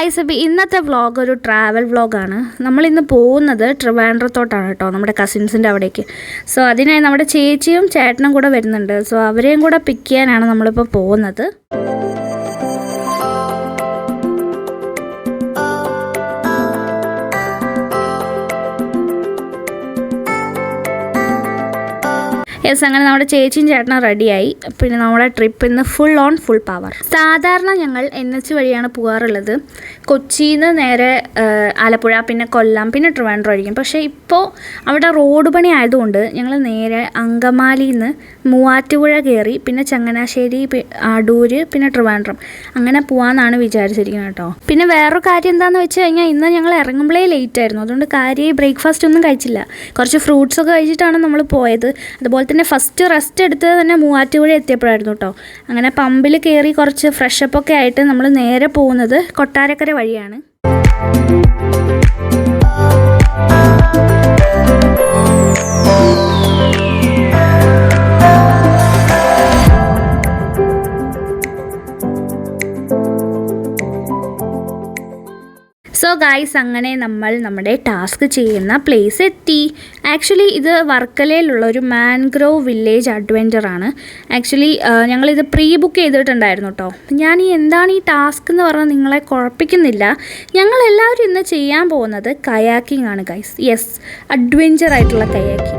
Guys, അപ്പോൾ ഇന്നത്തെ vlog ഒരു ട്രാവൽ വ്ളോഗാണ്. നമ്മളിന്ന് പോകുന്നത് ട്രിവാൻഡ്രത്തോട്ടാണ് കേട്ടോ, നമ്മുടെ കസിൻസിൻ്റെ അവിടേക്ക്. സോ അതിനായി നമ്മുടെ ചേച്ചിയും ചേട്ടനും കൂടെ വരുന്നുണ്ട്. സോ അവരെയും കൂടെ പിക്ക് ചെയ്യാനാണ് നമ്മളിപ്പോൾ പോകുന്നത്. യെസ്, അങ്ങനെ നമ്മുടെ ചേച്ചിയും ചേട്ടനും റെഡിയായി. പിന്നെ നമ്മുടെ ട്രിപ്പ് ഇന്ന് ഫുൾ ഓൺ ഫുൾ പവർ. സാധാരണ ഞങ്ങൾ NH വഴിയാണ് പോകാറുള്ളത്. കൊച്ചിയിൽ നിന്ന് നേരെ ആലപ്പുഴ, പിന്നെ കൊല്ലം, പിന്നെ ട്രിവാൻഡ്രം ആയിരിക്കും. പക്ഷേ ഇപ്പോൾ അവിടെ റോഡ് പണി ആയതുകൊണ്ട് ഞങ്ങൾ നേരെ അങ്കമാലിയിൽ നിന്ന് മൂവാറ്റുപുഴ കയറി, പിന്നെ ചങ്ങനാശ്ശേരി, അടൂർ, പിന്നെ ട്രിവാൻഡ്രം അങ്ങനെ പോകാമെന്നാണ് വിചാരിച്ചിരിക്കുന്നത് കേട്ടോ. പിന്നെ വേറൊരു കാര്യം എന്താണെന്ന് വെച്ച് കഴിഞ്ഞാൽ ഇന്ന് ഞങ്ങൾ ഇറങ്ങുമ്പോഴേ ലേറ്റ് ആയിരുന്നു. അതുകൊണ്ട് കാര്യമായി ബ്രേക്ക്ഫാസ്റ്റ് ഒന്നും കഴിച്ചില്ല. കുറച്ച് ഫ്രൂട്ട്സൊക്കെ കഴിച്ചിട്ടാണ് നമ്മൾ പോയത്. അതുപോലെ തന്നെ ഫസ്റ്റ് റെസ്റ്റ് എടുത്തത് തന്നെ മൂവാറ്റുപുഴ എത്തിയപ്പോഴായിരുന്നു കേട്ടോ. അങ്ങനെ പമ്പിൽ കയറി കുറച്ച് ഫ്രഷപ്പൊക്കെ ആയിട്ട് നമ്മൾ നേരെ പോകുന്നത് കൊട്ടാരക്കര വഴിയാണ്. സോ ഗായ്സ്, അങ്ങനെ നമ്മൾ നമ്മുടെ ടാസ്ക് ചെയ്യുന്ന പ്ലേസ് എത്തി. ആക്ച്വലി ഇത് വർക്കലയിലുള്ള ഒരു മാൻഗ്രോവ് വില്ലേജ് അഡ്വഞ്ചറാണ്. ആക്ച്വലി ഞങ്ങളിത് പ്രീ ബുക്ക് ചെയ്തിട്ടുണ്ടായിരുന്നു കേട്ടോ. ഞാൻ എന്താണ് ഈ ടാസ്ക് എന്ന് പറഞ്ഞാൽ നിങ്ങളെ കുഴപ്പിക്കുന്നില്ല. ഞങ്ങളെല്ലാവരും ഇന്ന് ചെയ്യാൻ പോകുന്നത് കയാക്കിംഗ് ആണ് ഗായ്സ്. യെസ്, അഡ്വഞ്ചർ ആയിട്ടുള്ള കയാക്കിംഗ്.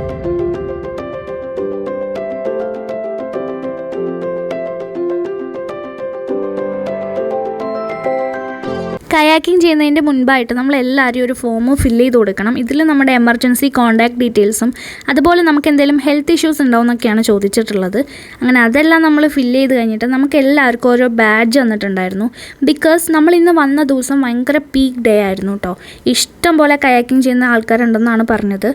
കയാക്കിംഗ് ചെയ്യുന്നതിൻ്റെ മുൻപായിട്ട് നമ്മളെല്ലാവരും ഒരു ഫോം ഫില്ല് ചെയ്ത് കൊടുക്കണം. ഇതിൽ നമ്മുടെ എമർജൻസി കോൺടാക്ട് ഡീറ്റെയിൽസും അതുപോലെ നമുക്ക് എന്തെങ്കിലും ഹെൽത്ത് ഇഷ്യൂസ് ഉണ്ടാവുമെന്നൊക്കെയാണ് ചോദിച്ചിട്ടുള്ളത്. അങ്ങനെ അതെല്ലാം നമ്മൾ ഫില്ല് ചെയ്ത് കഴിഞ്ഞിട്ട് നമുക്ക് എല്ലാവർക്കും ഓരോ ബാഡ്ജ് വന്നിട്ടുണ്ടായിരുന്നു. ബിക്കോസ് നമ്മൾ ഇന്ന് വന്ന ദിവസം ഭയങ്കര പീക്ക് ഡേ ആയിരുന്നു കേട്ടോ. ഇഷ്ടം പോലെ കയാക്കിംഗ് ചെയ്യുന്ന ആൾക്കാരുണ്ടെന്നാണ് പറഞ്ഞത്.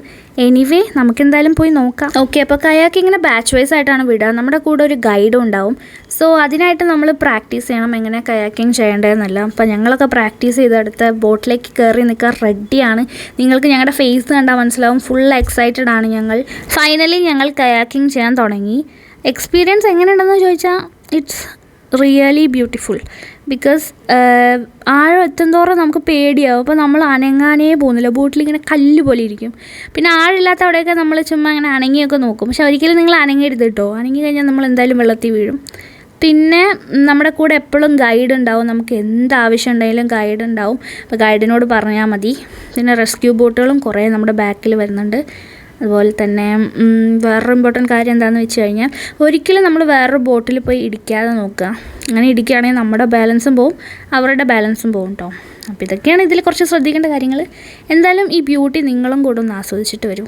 എനിവേ, നമുക്കെന്തായാലും പോയി നോക്കാം. ഓക്കെ, അപ്പോൾ കയാക്കിങ്ങിന് ബാച്ച് വൈസ് ആയിട്ടാണ് വിടുക. നമ്മുടെ കൂടെ ഒരു ഗൈഡും ഉണ്ടാവും. സോ അതിനായിട്ട് നമ്മൾ പ്രാക്ടീസ് ചെയ്യണം എങ്ങനെ കയാക്കിങ് ചെയ്യേണ്ടതെന്നല്ല. അപ്പോൾ ഞങ്ങളൊക്കെ പ്രാക്ടീസ് ചെയ്തെടുത്ത് ബോട്ടിലേക്ക് കയറി നിൽക്കാൻ റെഡിയാണ്. നിങ്ങൾക്ക് ഞങ്ങളുടെ ഫേസ് കണ്ടാൽ മനസ്സിലാവും, ഫുൾ എക്സൈറ്റഡ് ആണ് ഞങ്ങൾ. ഫൈനലി ഞങ്ങൾ കയാക്കിങ് ചെയ്യാൻ തുടങ്ങി. എക്സ്പീരിയൻസ് എങ്ങനെയുണ്ടെന്ന് ചോദിച്ചാൽ ഇറ്റ്സ് റിയലി ബ്യൂട്ടിഫുൾ. ബിക്കോസ് ആഴം എത്തുന്തോറും നമുക്ക് പേടിയാവും. അപ്പോൾ നമ്മൾ അനങ്ങാനേ പോകുന്നില്ല. ബോട്ടിലിങ്ങനെ കല്ല് പോലെ ഇരിക്കും. പിന്നെ ആഴില്ലാത്ത അവിടെയൊക്കെ നമ്മൾ ചുമ്മാ അങ്ങനെ അനങ്ങിയൊക്കെ നോക്കും. പക്ഷെ ഒരിക്കലും നിങ്ങൾ അനങ്ങരുത് കേട്ടോ. അനങ്ങി കഴിഞ്ഞാൽ നമ്മൾ എന്തായാലും വെള്ളത്തിൽ വീഴും. പിന്നെ നമ്മുടെ കൂടെ എപ്പോഴും ഗൈഡ് ഉണ്ടാവും. നമുക്ക് എന്താവശ്യം ഉണ്ടെങ്കിലും ഗൈഡ് ഉണ്ടാവും. അപ്പോൾ ഗൈഡിനോട് പറഞ്ഞാൽ മതി. പിന്നെ റെസ്ക്യൂ ബോട്ടുകളും കുറേ നമ്മുടെ ബാക്കിൽ വരുന്നുണ്ട്. അതുപോലെ തന്നെ വേറൊരു ഇമ്പോർട്ടൻറ്റ് കാര്യം എന്താണെന്ന് വെച്ച് കഴിഞ്ഞാൽ ഒരിക്കലും നമ്മൾ വേറൊരു ബോട്ടിൽ പോയി ഇടിക്കാതെ നോക്കുക. അങ്ങനെ ഇടിക്കുകയാണെങ്കിൽ നമ്മുടെ ബാലൻസും പോവും, അവരുടെ ബാലൻസും പോവും കേട്ടോ. അപ്പോൾ ഇതൊക്കെയാണ് ഇതിൽ കുറച്ച് ശ്രദ്ധിക്കേണ്ട കാര്യങ്ങൾ. എന്തായാലും ഈ ബ്യൂട്ടി നിങ്ങളും കൂടെ ഒന്ന് ആസ്വദിച്ചിട്ട് വരൂ.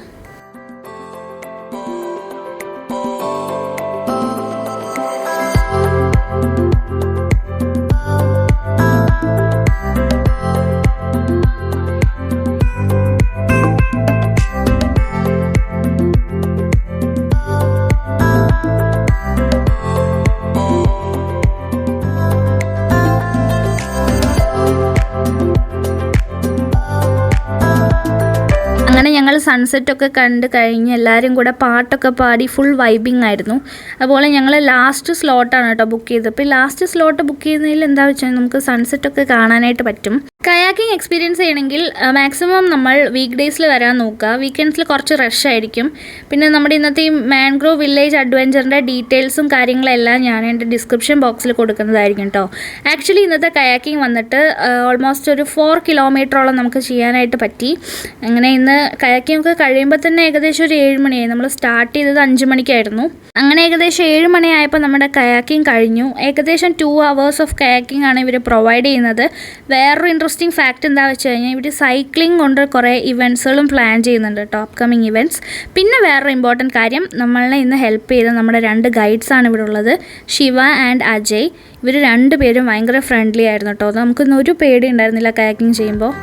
അങ്ങനെ ഞങ്ങൾ സൺസെറ്റൊക്കെ കണ്ട് കഴിഞ്ഞ് എല്ലാവരും കൂടെ പാട്ടൊക്കെ പാടി ഫുൾ വൈബിങ് ആയിരുന്നു. അതുപോലെ ഞങ്ങൾ ലാസ്റ്റ് സ്ലോട്ടാണ് കേട്ടോ ബുക്ക് ചെയ്തത്. അപ്പോൾ ഈ ലാസ്റ്റ് സ്ലോട്ട് ബുക്ക് ചെയ്യുന്നതിൽ എന്താ വെച്ചാൽ നമുക്ക് സൺസെറ്റൊക്കെ കാണാനായിട്ട് പറ്റും. കയാക്കിംഗ് എക്സ്പീരിയൻസ് ചെയ്യണമെങ്കിൽ മാക്സിമം നമ്മൾ വീക്ക് ഡേയ്സിൽ വരാൻ നോക്കുക. വീക്കെൻഡ്സിൽ കുറച്ച് റഷ് ആയിരിക്കും. പിന്നെ നമ്മുടെ ഇന്നത്തെ ഈ മാൻഗ്രോവ് വില്ലേജ് അഡ്വഞ്ചറിൻ്റെ ഡീറ്റെയിൽസും കാര്യങ്ങളെല്ലാം ഞാൻ എൻ്റെ ഡിസ്ക്രിപ്ഷൻ ബോക്സിൽ കൊടുക്കുന്നതായിരിക്കും കേട്ടോ. ആക്ച്വലി ഇന്നത്തെ കയാക്കിംഗ് വന്നിട്ട് ഓൾമോസ്റ്റ് ഒരു 4 കിലോമീറ്ററോളം നമുക്ക് ചെയ്യാനായിട്ട് പറ്റി. അങ്ങനെ ഇന്ന് കയാക്കിംഗ് ഒക്കെ കഴിയുമ്പോൾ തന്നെ ഏകദേശം ഒരു 7 മണിയായി. നമ്മൾ സ്റ്റാർട്ട് ചെയ്തത് 5 മണിക്കായിരുന്നു. അങ്ങനെ ഏകദേശം 7 മണിയായപ്പോൾ നമ്മുടെ കയാക്കിംഗ് കഴിഞ്ഞു. ഏകദേശം 2 hours ഓഫ് കയാക്കിംഗ് ആണ് ഇവർ പ്രൊവൈഡ് ചെയ്യുന്നത്. വേറൊരു ഇൻട്രസ്റ്റിംഗ് ഫാക്റ്റ് എന്താ വെച്ച് കഴിഞ്ഞാൽ ഇവർ സൈക്ലിംഗ് കൊണ്ട് കുറേ ഇവൻറ്റ്സുകളും പ്ലാൻ ചെയ്യുന്നുണ്ട് കേട്ടോ, അപ്കമിങ് ഇവൻറ്റ്സ്. പിന്നെ വേറൊരു ഇമ്പോർട്ടൻറ്റ് കാര്യം, നമ്മളെ ഇന്ന് ഹെൽപ്പ് ചെയ്ത നമ്മുടെ 2 ഗൈഡ്സാണ് ഇവിടെ ഉള്ളത്, ശിവ ആൻഡ് അജയ്. ഇവർ 2 പേരും ഭയങ്കര ഫ്രണ്ട്ലി ആയിരുന്നു കേട്ടോ. നമുക്കൊന്നും ഒരു പേടി ഉണ്ടായിരുന്നില്ല കയാക്കിംഗ് ചെയ്യുമ്പോൾ.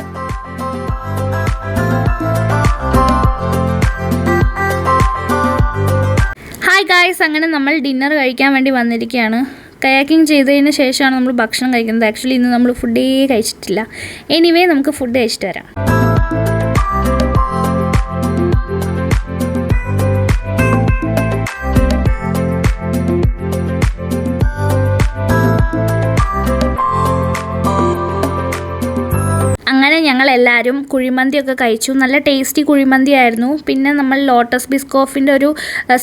ഹായ് ഗായ്സ്, അങ്ങനെ നമ്മൾ ഡിന്നർ കഴിക്കാൻ വേണ്ടി വന്നിരിക്കുകയാണ്. കയാക്കിംഗ് ചെയ്തതിന് ശേഷമാണ് നമ്മൾ ഭക്ഷണം കഴിക്കുന്നത്. ആക്ച്വലി ഇന്ന് നമ്മൾ ഫുഡേ കഴിച്ചിട്ടില്ല. എനിവേ, നമുക്ക് ഫുഡ് കഴിച്ചിട്ട് വരാം. ഞങ്ങളെല്ലാവരും കുഴിമന്തിയൊക്കെ കഴിച്ചു. നല്ല ടേസ്റ്റി കുഴിമന്തി ആയിരുന്നു. പിന്നെ നമ്മൾ ലോട്ടസ് ബിസ്കോഫിൻ്റെ ഒരു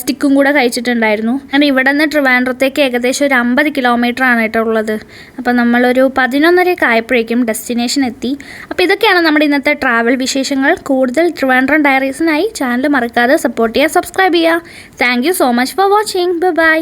സ്റ്റിക്കും കൂടെ കഴിച്ചിട്ടുണ്ടായിരുന്നു. അങ്ങനെ ഇവിടെ നിന്ന് ട്രിവാൻഡ്രത്തേക്ക് ഏകദേശം ഒരു 50 കിലോമീറ്ററാണ് കേട്ടോ ഉള്ളത്. അപ്പോൾ നമ്മളൊരു 11:30 ആയപ്പോഴേക്കും ഡെസ്റ്റിനേഷൻ എത്തി. അപ്പോൾ ഇതൊക്കെയാണ് നമ്മുടെ ഇന്നത്തെ ട്രാവൽ വിശേഷങ്ങൾ. കൂടുതൽ ട്രിവാൻഡ്രം ഡയറീസിനായി ചാനൽ മറക്കാതെ സപ്പോർട്ട് ചെയ്യുക, സബ്സ്ക്രൈബ് ചെയ്യുക. Thank you so much for watching. By.